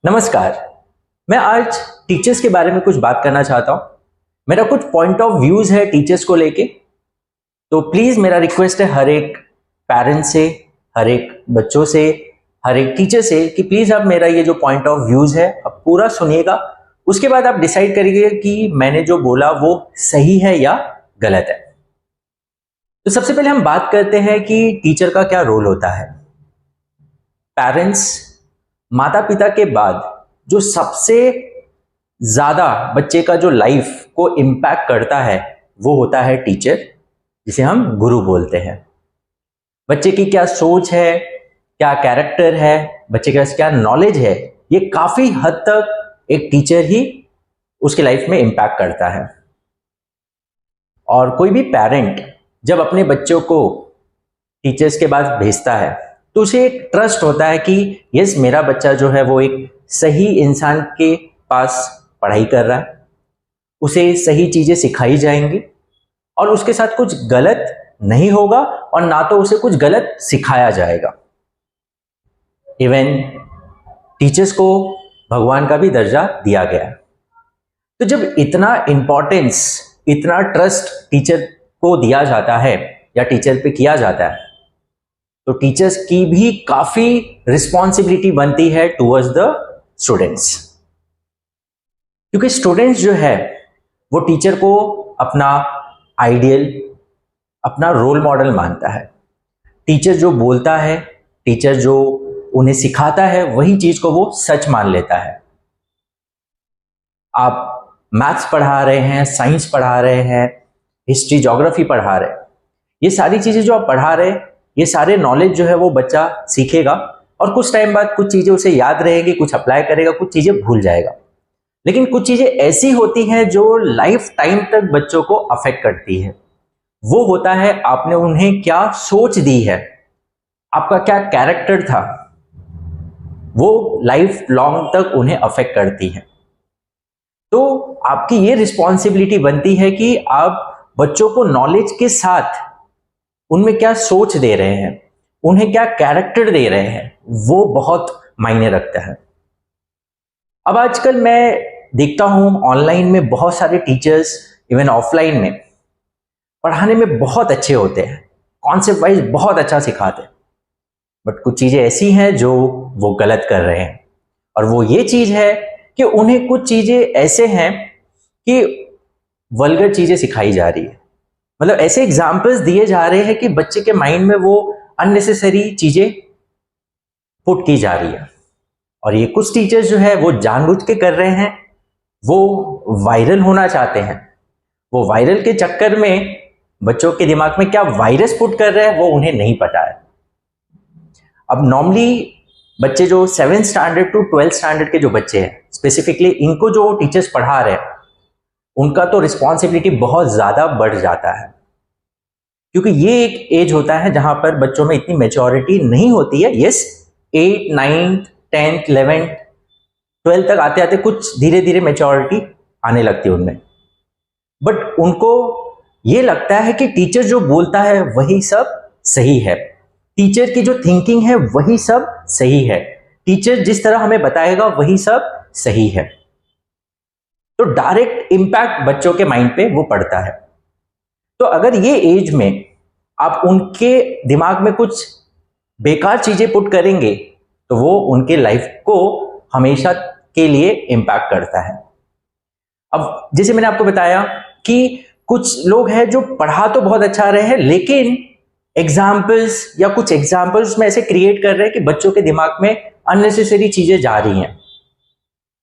नमस्कार। मैं आज टीचर्स के बारे में कुछ बात करना चाहता हूं। मेरा कुछ पॉइंट ऑफ व्यूज है टीचर्स को लेके। तो प्लीज मेरा रिक्वेस्ट है हर एक पेरेंट से, हर एक बच्चों से, हर एक टीचर से कि प्लीज आप मेरा ये जो पॉइंट ऑफ व्यूज है आप पूरा सुनिएगा। उसके बाद आप डिसाइड करिए कि मैंने जो बोला वो सही है या गलत है। तो सबसे पहले हम बात करते हैं कि टीचर का क्या रोल होता है। पेरेंट्स, माता पिता के बाद जो सबसे ज्यादा बच्चे का जो लाइफ को इम्पैक्ट करता है वो होता है टीचर, जिसे हम गुरु बोलते हैं। बच्चे की क्या सोच है, क्या कैरेक्टर है, बच्चे के पास क्या नॉलेज है, ये काफी हद तक एक टीचर ही उसके लाइफ में इम्पैक्ट करता है। और कोई भी पेरेंट जब अपने बच्चों को टीचर्स के पास भेजता है तो उसे एक ट्रस्ट होता है कि यस, मेरा बच्चा जो है वो एक सही इंसान के पास पढ़ाई कर रहा है, उसे सही चीजें सिखाई जाएंगी और उसके साथ कुछ गलत नहीं होगा और ना तो उसे कुछ गलत सिखाया जाएगा। इवन टीचर्स को भगवान का भी दर्जा दिया गया है। तो जब इतना इंपॉर्टेंस, इतना ट्रस्ट टीचर को दिया जाता है या टीचर पे किया जाता है, तो टीचर्स की भी काफी रिस्पॉन्सिबिलिटी बनती है टुवर्ड्स द स्टूडेंट्स। क्योंकि स्टूडेंट्स जो है वो टीचर को अपना आइडियल, अपना रोल मॉडल मानता है। टीचर जो बोलता है, टीचर जो उन्हें सिखाता है, वही चीज को वो सच मान लेता है। आप मैथ्स पढ़ा रहे हैं, साइंस पढ़ा रहे हैं, हिस्ट्री, ज्योग्राफी पढ़ा रहे हैं, ये सारी चीजें जो आप पढ़ा रहे हैं, ये सारे नॉलेज जो है वो बच्चा सीखेगा और कुछ टाइम बाद कुछ चीजें उसे याद रहेंगी, कुछ अप्लाई करेगा, कुछ चीजें भूल जाएगा। लेकिन कुछ चीजें ऐसी होती हैं जो लाइफ टाइम तक बच्चों को अफेक्ट करती है। वो होता है आपने उन्हें क्या सोच दी है, आपका क्या कैरेक्टर था, वो लाइफ लॉन्ग तक उन्हें अफेक्ट करती है। तो आपकी ये रिस्पॉन्सिबिलिटी बनती है कि आप बच्चों को नॉलेज के साथ उनमें क्या सोच दे रहे हैं, उन्हें क्या कैरेक्टर दे रहे हैं, वो बहुत मायने रखता है। अब आजकल मैं देखता हूं ऑनलाइन में बहुत सारे टीचर्स, इवन ऑफलाइन में, पढ़ाने में बहुत अच्छे होते हैं, कॉन्सेप्ट वाइज बहुत अच्छा सिखाते हैं, बट कुछ चीजें ऐसी हैं जो वो गलत कर रहे हैं। और वो ये चीज है कि उन्हें कुछ चीजें ऐसे हैं कि वल्गर चीजें सिखाई जा रही है। मतलब ऐसे एग्जाम्पल्स दिए जा रहे हैं कि बच्चे के माइंड में वो अननेसेसरी चीजें पुट की जा रही है। और ये कुछ टीचर्स जो है वो जानबूझ के कर रहे हैं, वो वायरल होना चाहते हैं। वो वायरल के चक्कर में बच्चों के दिमाग में क्या वायरस पुट कर रहे हैं वो उन्हें नहीं पता है। अब नॉर्मली बच्चे जो 7th standard to 12th standard के जो बच्चे हैं, स्पेसिफिकली इनको जो टीचर्स पढ़ा रहे हैं, उनका तो रिस्पॉन्सिबिलिटी बहुत ज्यादा बढ़ जाता है। क्योंकि ये एक एज होता है जहां पर बच्चों में इतनी मेच्योरिटी नहीं होती है। यस, 8, 9, 10, 11, 12 तक आते आते कुछ धीरे धीरे मेच्योरिटी आने लगती है उनमें। बट उनको ये लगता है कि टीचर जो बोलता है वही सब सही है, टीचर की जो थिंकिंग है वही सब सही है, टीचर जिस तरह हमें बताएगा वही सब सही है। तो डायरेक्ट इंपैक्ट बच्चों के माइंड पे वो पड़ता है। तो अगर ये एज में आप उनके दिमाग में कुछ बेकार चीजें पुट करेंगे तो वो उनके लाइफ को हमेशा के लिए इंपैक्ट करता है। अब जैसे मैंने आपको बताया कि कुछ लोग हैं जो पढ़ा तो बहुत अच्छा रहे हैं, लेकिन एग्जाम्पल्स या कुछ एग्जाम्पल्स में ऐसे क्रिएट कर रहे हैं कि बच्चों के दिमाग में अननेसेसरी चीजें जा रही हैं।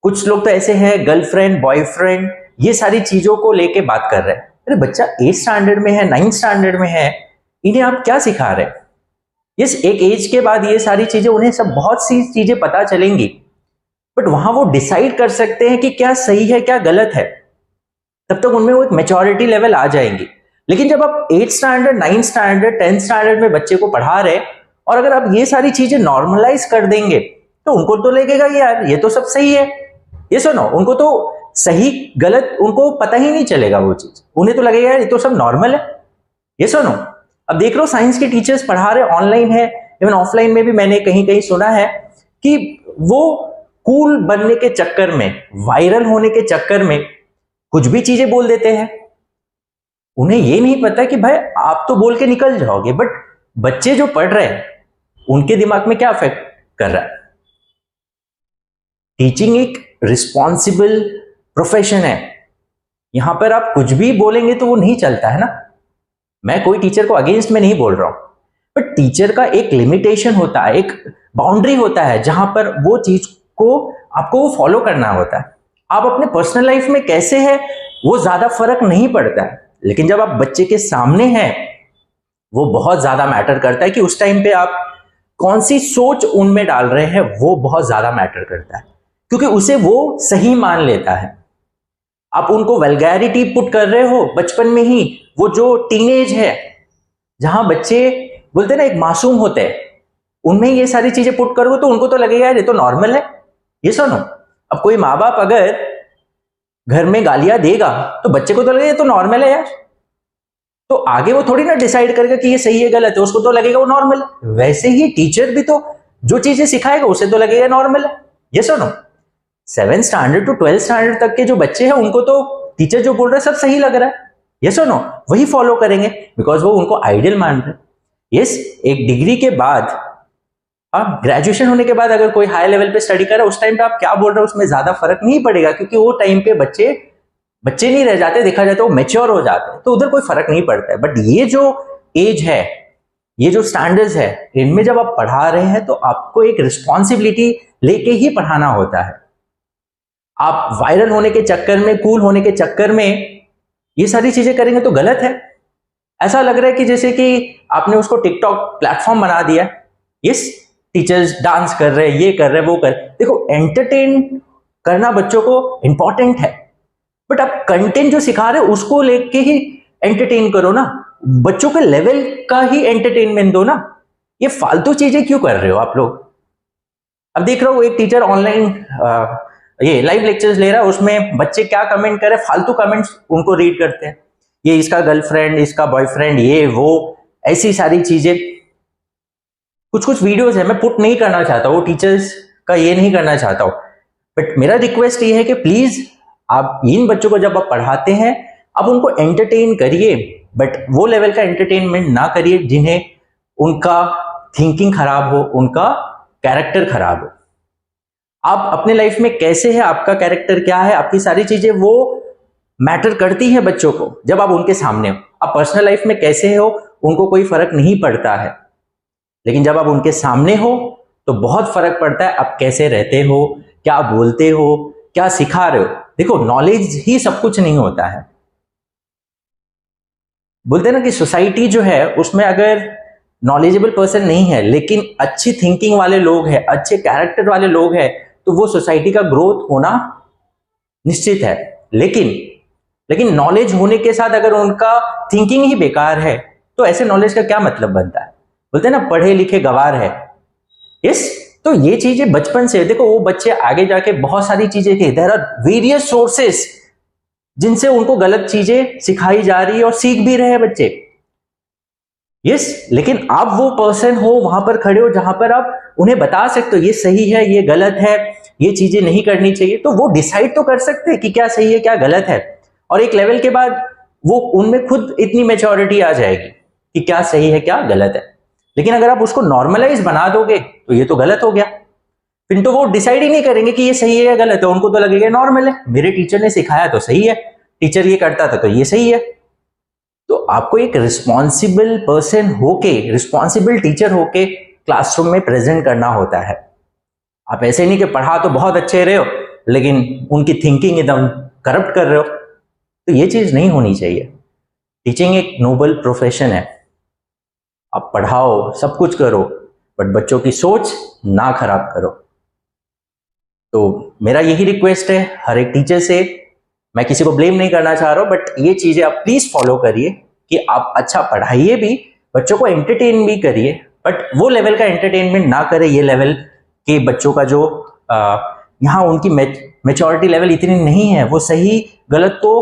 कुछ लोग तो ऐसे हैं, गर्लफ्रेंड, बॉयफ्रेंड, ये सारी चीजों को लेके बात कर रहे हैं। अरे बच्चा 8th स्टैंडर्ड में है, 9th स्टैंडर्ड में है, इन्हें आप क्या सिखा रहे हैं? यस, एक एज के बाद ये सारी चीजें उन्हें सब बहुत सी चीजें पता चलेंगी, बट वहां वो डिसाइड कर सकते हैं कि क्या सही है क्या गलत है। तब तक उनमें वो एक मैच्योरिटी लेवल आ जाएंगी। लेकिन जब आप 8th standard, 9th standard, 10th standard में बच्चे को पढ़ा रहे और अगर आप ये सारी चीजें नॉर्मलाइज कर देंगे तो उनको तो लगेगा कि यार ये तो सब सही है। ये सुनो, उनको तो सही गलत उनको पता ही नहीं चलेगा वो चीज, उन्हें तो लगेगा यार ये तो सब नॉर्मल है। ये सुनो, अब देख लो साइंस के टीचर्स पढ़ा रहे ऑनलाइन है, इवन ऑफलाइन में भी मैंने कहीं कहीं सुना है कि वो कूल बनने के चक्कर में, वायरल होने के चक्कर में कुछ भी चीजें बोल देते हैं। उन्हें ये नहीं पता कि भाई आप तो बोल के निकल जाओगे, बट बच्चे जो पढ़ रहे हैं उनके दिमाग में क्या इफेक्ट कर रहा है। टीचिंग एक रिस्पॉन्सिबल प्रोफेशन है। यहां पर आप कुछ भी बोलेंगे तो वो नहीं चलता है ना। मैं कोई टीचर को अगेंस्ट में नहीं बोल रहा हूं, बट टीचर का एक लिमिटेशन होता है, एक बाउंड्री होता है जहां पर वो चीज को आपको वो फॉलो करना होता है। आप अपने पर्सनल लाइफ में कैसे हैं वो ज्यादा फर्क नहीं पड़ता है, लेकिन जब आप बच्चे के सामने हैं वो बहुत ज्यादा मैटर करता है कि उस टाइम पे आप कौन सी सोच उनमें डाल रहे हैं, वो बहुत ज्यादा मैटर करता है, क्योंकि उसे वो सही मान लेता है। आप उनको वल्गैरिटी पुट कर रहे हो बचपन में ही, वो जो टीनेज है जहां बच्चे बोलते हैं ना एक मासूम होते हैं, उनमें ये सारी चीजें पुट करोगे तो उनको तो लगेगा यार ये तो नॉर्मल है। ये सुनो, अब कोई माँ बाप अगर घर में गालियां देगा तो बच्चे को तो लगेगा ये तो नॉर्मल है यार, तो आगे वो थोड़ी ना डिसाइड करेगा कि ये सही है गलत है, उसको तो लगेगा वो नॉर्मल है। वैसे ही टीचर भी तो जो चीजें सिखाएगा उसे तो लगेगा नॉर्मल है। ये सुनो, 7th standard to 12th standard तक के जो बच्चे हैं उनको तो टीचर जो बोल रहा है सब सही लग रहा है। ये सुनो, वही फॉलो करेंगे बिकॉज वो उनको आइडियल मान रहे हैं। यस, एक डिग्री के बाद, आप ग्रेजुएशन होने के बाद अगर कोई हाई लेवल पे स्टडी कर रहा है उस टाइम पे आप क्या बोल रहे हो उसमें ज्यादा फर्क नहीं पड़ेगा, क्योंकि वो टाइम पे बच्चे नहीं रह जाते, देखा जाए तो वो मैच्योर हो जाते हैं, तो उधर कोई फर्क नहीं पड़ता है। बट ये जो एज है, ये जो स्टैंडर्ड्स है, इनमें जब आप पढ़ा रहे हैं तो आपको एक रिस्पॉन्सिबिलिटी लेके ही पढ़ाना होता है। आप वायरल होने के चक्कर में, कूल होने के चक्कर में ये सारी चीजें करेंगे तो गलत है। ऐसा लग रहा है कि जैसे कि आपने उसको टिकटॉक प्लेटफॉर्म बना दिया। यस, टीचर्स डांस कर रहे हैं, ये कर रहे हैं, वो कर, देखो एंटरटेन करना बच्चों को इंपॉर्टेंट है, बट आप कंटेंट जो सिखा रहे हो उसको लेके ही एंटरटेन करो ना, बच्चों के लेवल का ही एंटरटेनमेंट दो ना। ये फालतू चीजें क्यों कर रहे हो आप लोग। अब देख रहा हूँ एक टीचर ऑनलाइन ये लाइव लेक्चर्स ले रहा है, उसमें बच्चे क्या कमेंट कर रहे हैं, फालतू कमेंट्स उनको रीड करते हैं, ये इसका गर्लफ्रेंड, इसका बॉयफ्रेंड, ये वो, ऐसी सारी चीजें। कुछ वीडियोस है, मैं पुट नहीं करना चाहता, वो टीचर्स का ये नहीं करना चाहता हूं, बट मेरा रिक्वेस्ट ये है कि प्लीज आप इन बच्चों को जब आप पढ़ाते हैं आप उनको एंटरटेन करिए, बट वो लेवल का एंटरटेनमेंट ना करिए जिन्हें उनका थिंकिंग खराब हो, उनका कैरेक्टर खराब हो। आप अपने लाइफ में कैसे है, आपका कैरेक्टर क्या है, आपकी सारी चीजें वो मैटर करती है बच्चों को जब आप उनके सामने हो। आप पर्सनल लाइफ में कैसे हो उनको कोई फर्क नहीं पड़ता है, लेकिन जब आप उनके सामने हो तो बहुत फर्क पड़ता है आप कैसे रहते हो, क्या बोलते हो, क्या सिखा रहे हो। देखो, नॉलेज ही सब कुछ नहीं होता है। बोलते हैं ना कि सोसाइटी जो है उसमें अगर नॉलेजेबल पर्सन नहीं है लेकिन अच्छी थिंकिंग वाले लोग हैं, अच्छे कैरेक्टर वाले लोग हैं, तो वो सोसाइटी का ग्रोथ होना निश्चित है। लेकिन नॉलेज होने के साथ अगर उनका थिंकिंग ही बेकार है तो ऐसे नॉलेज का क्या मतलब बनता है। बोलते हैं ना पढ़े लिखे गवार है। यस, तो ये चीजें बचपन से देखो, वो बच्चे आगे जाके बहुत सारी चीजें की, देयर आर वेरियस सोर्सेस जिनसे उनको गलत चीजें सिखाई जा रही है और सीख भी रहे हैं बच्चे। यस, लेकिन आप वो पर्सन हो, वहां पर खड़े हो जहां पर आप उन्हें बता सकते हो ये सही है, ये गलत है, ये चीजें नहीं करनी चाहिए, तो वो डिसाइड तो कर सकते हैं कि क्या सही है क्या गलत है। और एक लेवल के बाद वो उनमें खुद इतनी मैच्योरिटी आ जाएगी कि क्या सही है क्या गलत है। लेकिन अगर आप उसको नॉर्मलाइज बना दोगे तो ये तो गलत हो गया, फिर तो वो डिसाइड ही नहीं करेंगे कि ये सही है या गलत है, उनको तो लगेगा नॉर्मल है, मेरे टीचर ने सिखाया तो सही है, टीचर ये करता था तो ये सही है। तो आपको एक रिस्पॉन्सिबल पर्सन होके, रिस्पॉन्सिबल टीचर होके क्लासरूम में प्रेजेंट करना होता है। आप ऐसे नहीं कि पढ़ा तो बहुत अच्छे रहे हो लेकिन उनकी थिंकिंग एकदम करप्ट कर रहे हो, तो ये चीज नहीं होनी चाहिए। टीचिंग एक नोबल प्रोफेशन है, आप पढ़ाओ, सब कुछ करो, बट बच्चों की सोच ना खराब करो। तो मेरा यही रिक्वेस्ट है हर एक टीचर से, मैं किसी को ब्लेम नहीं करना चाह रहा हूं, बट ये चीजें आप प्लीज फॉलो करिए कि आप अच्छा पढ़ाइए भी, बच्चों को एंटरटेन भी करिए, बट वो लेवल का एंटरटेनमेंट ना करें ये लेवल के बच्चों का जो यहाँ उनकी मैच्योरिटी लेवल इतनी नहीं है, वो सही गलत को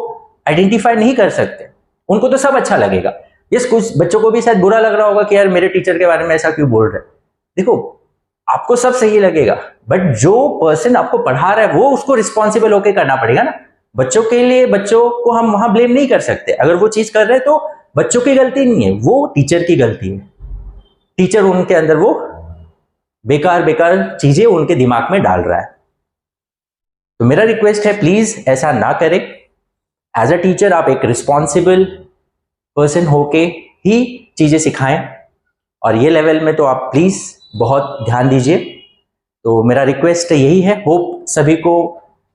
आइडेंटिफाई नहीं कर सकते। उनको तो सब अच्छा लगेगा। यस, कुछ बच्चों को भी शायद बुरा लग रहा होगा कि यार मेरे टीचर के बारे में ऐसा क्यों बोल रहे। देखो, आपको सब सही लगेगा, बट जो पर्सन आपको पढ़ा रहा है वो उसको रिस्पॉन्सिबल होकर करना पड़ेगा ना। बच्चों के लिए बच्चों को हम वहां ब्लेम नहीं कर सकते। अगर वो चीज कर रहे हैं तो बच्चों की गलती नहीं है, वो टीचर की गलती है। टीचर उनके अंदर वो बेकार बेकार चीजें उनके दिमाग में डाल रहा है। तो मेरा रिक्वेस्ट है, प्लीज ऐसा ना करें। एज अ टीचर आप एक रिस्पॉन्सिबल पर्सन होके ही चीजें सिखाएं, और ये लेवल में तो आप प्लीज बहुत ध्यान दीजिए। तो मेरा रिक्वेस्ट यही है। होप सभी को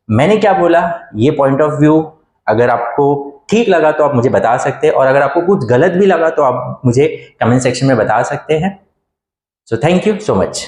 मैंने क्या बोला ये पॉइंट ऑफ व्यू अगर आपको ठीक लगा तो आप मुझे बता सकते हैं, और अगर आपको कुछ गलत भी लगा तो आप मुझे कमेंट सेक्शन में बता सकते हैं। So thank you so much.